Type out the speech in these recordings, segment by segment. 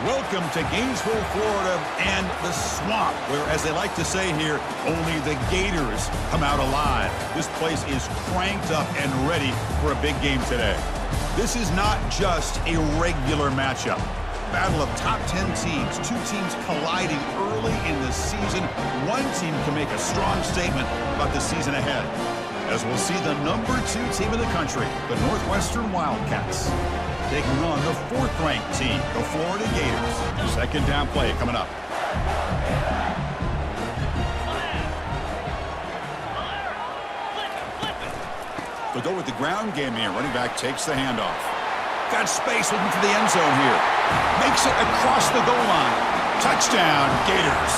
Welcome to Gainesville, Florida, and the swamp, where, as they like to say here, only the Gators come out alive. This place is cranked up and ready for a big game today. This is not just a regular matchup. Battle of top 10 teams, two teams colliding early in the season. One team can make a strong statement about the season ahead, as we'll see the number 2 team in the country, the Northwestern Wildcats, taking on the 4th-ranked team, the Florida Gators. Second down play coming up. They'll go with the ground game here. Running back takes the handoff. Got space looking for the end zone here. Makes it across the goal line. Touchdown, Gators.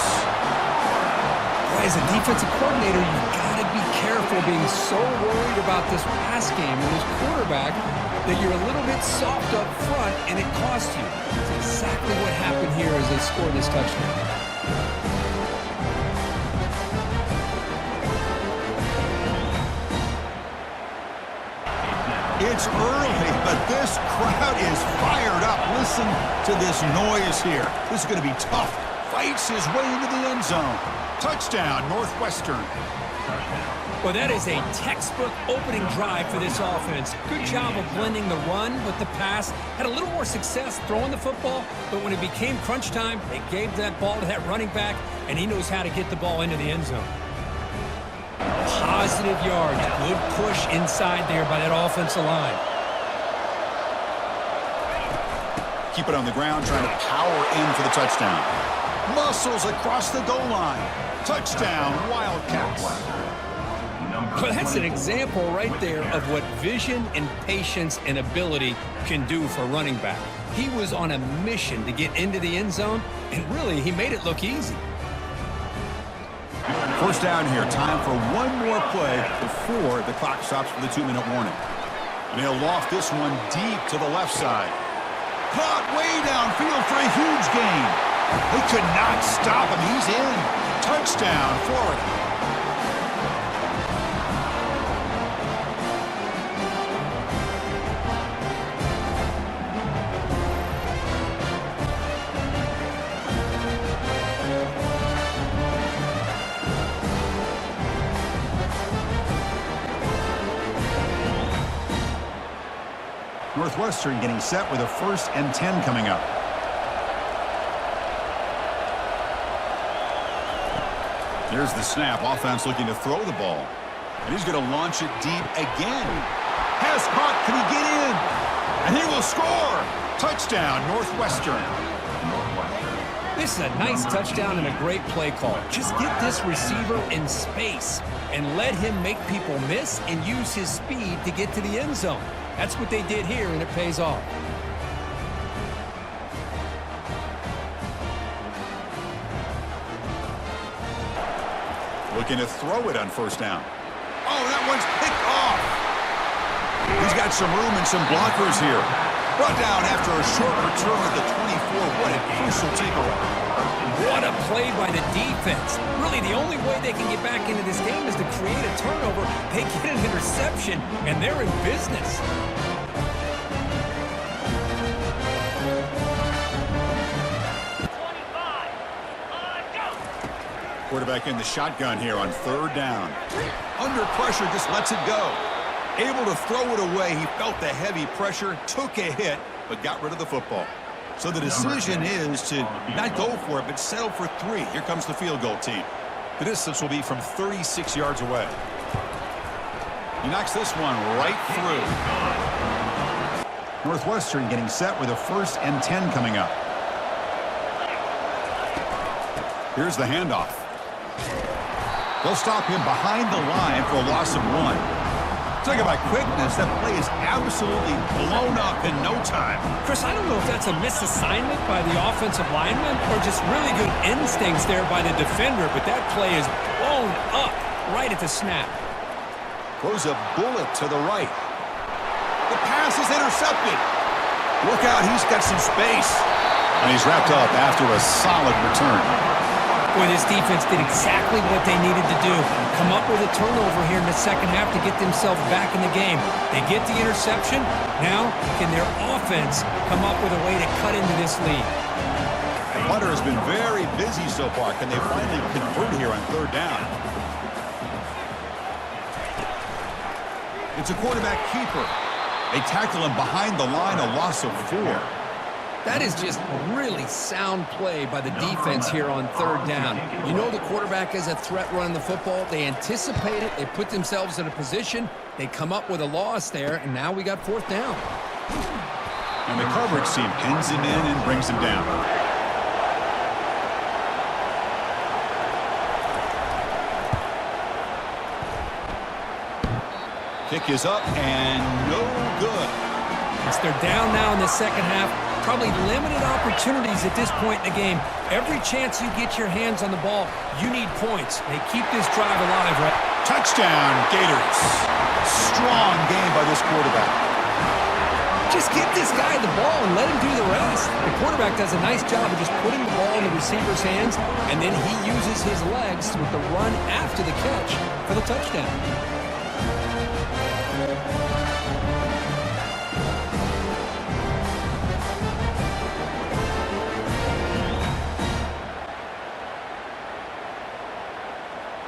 As a defensive coordinator, you've got to be careful being so worried about this pass game and this quarterback that you're a little bit soft up front and it costs you. That's exactly what happened here as they scored this touchdown. It's early, but this crowd is fired up. Listen to this noise here. This is going to be tough. Fights his way into the end zone. Touchdown, Northwestern. Well, that is a textbook opening drive for this offense. Good job of blending the run with the pass. Had a little more success throwing the football, but when it became crunch time, they gave that ball to that running back, and he knows how to get the ball into the end zone. Positive yards. Good push inside there by that offensive line. Keep it on the ground, trying to power in for the touchdown. Muscles across the goal line. Touchdown, Wildcats. Well, that's an example right there of what vision and patience and ability can do for running back. He was on a mission to get into the end zone, and really, he made it look easy. First down here. Time for one more play before the clock stops for the 2-minute warning. And he'll loft this one deep to the left side. Caught way downfield for a huge gain. They could not stop him. He's in. Touchdown, Florida. Northwestern getting set with a 1st and 10 coming up. Here's the snap. Offense looking to throw the ball. And he's going to launch it deep again. Has caught. Can he get in? And he will score. Touchdown, Northwestern. This is a nice touchdown and a great play call. Just get this receiver in space and let him make people miss and use his speed to get to the end zone. That's what they did here, and it pays off. Looking to throw it on 1st down. Oh, that one's picked off. He's got some room and some blockers here. Brought down after a short return of the 24. What a crucial takeaway. What a play by the defense. Really, the only way they can get back into this game is to create a turnover. They get an interception, and they're in business. Quarterback in the shotgun here on 3rd down. Under pressure, just lets it go. Able to throw it away. He felt the heavy pressure, took a hit, but got rid of the football. So the decision is to not go for it, but settle for 3. Here comes the field goal team. The distance will be from 36 yards away. He knocks this one right through. Northwestern getting set with a 1st and 10 coming up. Here's the handoff. They'll stop him behind the line for a loss of 1. Talk about quickness. That play is absolutely blown up in no time. Chris, I don't know if that's a misassignment by the offensive lineman or just really good instincts there by the defender, but that play is blown up right at the snap. Throws a bullet to the right. The pass is intercepted. Look out, he's got some space. And he's wrapped up after a solid return. Boy, this defense did exactly what they needed to do. Come up with a turnover here in the second half to get themselves back in the game. They get the interception. Now, can their offense come up with a way to cut into this lead? punter has been very busy so far. Can they finally convert here on third down? It's a quarterback keeper. They tackle him behind the line, a loss of 4. That is just really sound play by the defense here on third down. You know the quarterback is a threat running the football. They anticipate it. They put themselves in a position. They come up with a loss there, and now we got fourth down. And the coverage team pins him in and brings him down. Kick is up and no good. As they're down now in the second half, probably limited opportunities at this point in the game. Every chance you get your hands on the ball, you need points. They keep this drive alive, right? Touchdown, Gators. Strong game by this quarterback. Just give this guy the ball and let him do the rest. The quarterback does a nice job of just putting the ball in the receiver's hands, and then he uses his legs with the run after the catch for the touchdown.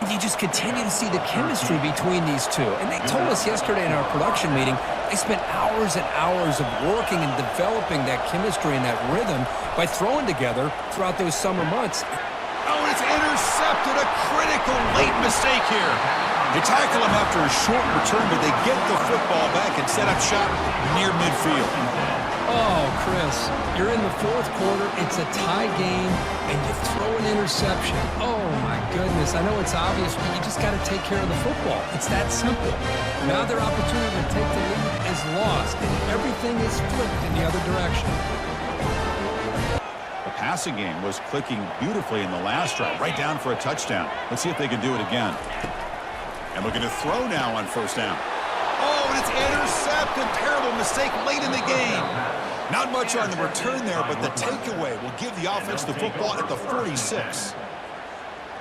You just continue to see the chemistry between these two. And they told us yesterday in our production meeting, they spent hours and hours of working and developing that chemistry and that rhythm by throwing together throughout those summer months. Oh, it's intercepted. A critical late mistake here. They tackle him after a short return, but they get the football back and set up shop near midfield. Oh, Chris, you're in the fourth quarter. It's a tie game, and you throw an interception. Oh, my goodness. I know it's obvious, but you just got to take care of the football. It's that simple. Now their opportunity to take the lead is lost, and everything is flipped in the other direction. The passing game was clicking beautifully in the last drive, right down for a touchdown. Let's see if they can do it again. And looking to throw now on first down. Oh, and it's intercepted. Terrible mistake late in the game. Not much on the return there, but the takeaway will give the offense the football at the 46.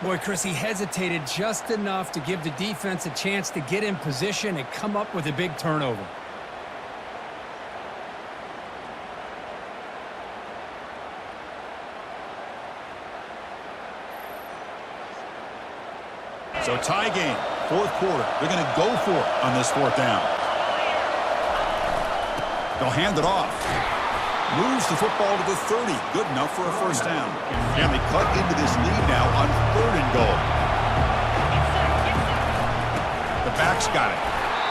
Boy, Chris, he hesitated just enough to give the defense a chance to get in position and come up with a big turnover. So tie game, fourth quarter. They're going to go for it on this fourth down. They'll hand it off. Moves the football to the 30. Good enough for a first down. And they cut into this lead now on third and goal. The back's got it.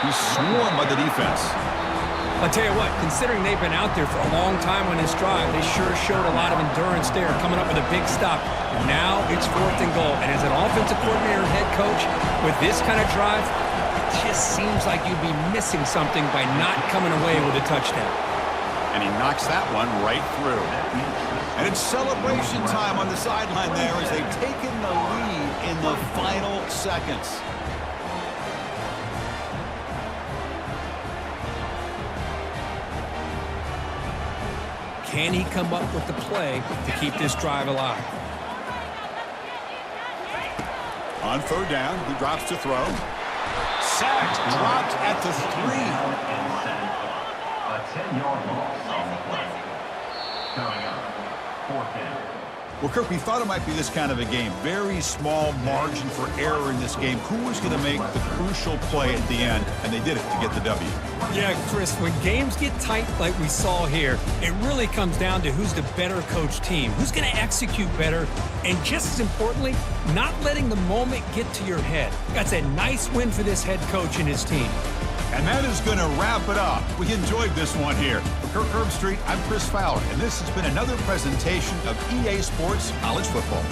He's swarmed by the defense. I'll tell you what, considering they've been out there for a long time on this drive, they sure showed a lot of endurance there, coming up with a big stop. And now it's fourth and goal. And as an offensive coordinator and head coach, with this kind of drive, it just seems like you'd be missing something by not coming away with a touchdown. And he knocks that one right through. And it's celebration time on the sideline there as they've taken the lead in the final seconds. Can he come up with the play to keep this drive alive? On third down, he drops to throw. Sacked, dropped at the 3. A 10-yard loss on the play. Coming up, fourth down. Well, Kirk, we thought it might be this kind of a game. Very small margin for error in this game. Who was going to make the crucial play at the end? And they did it to get the W. Yeah, Chris, when games get tight like we saw here, it really comes down to who's the better coached team, who's going to execute better, and just as importantly, not letting the moment get to your head. That's a nice win for this head coach and his team. And that is going to wrap it up. We enjoyed this one here. For Kirk Herbstreit, I'm Chris Fowler, and this has been another presentation of EA Sports College Football.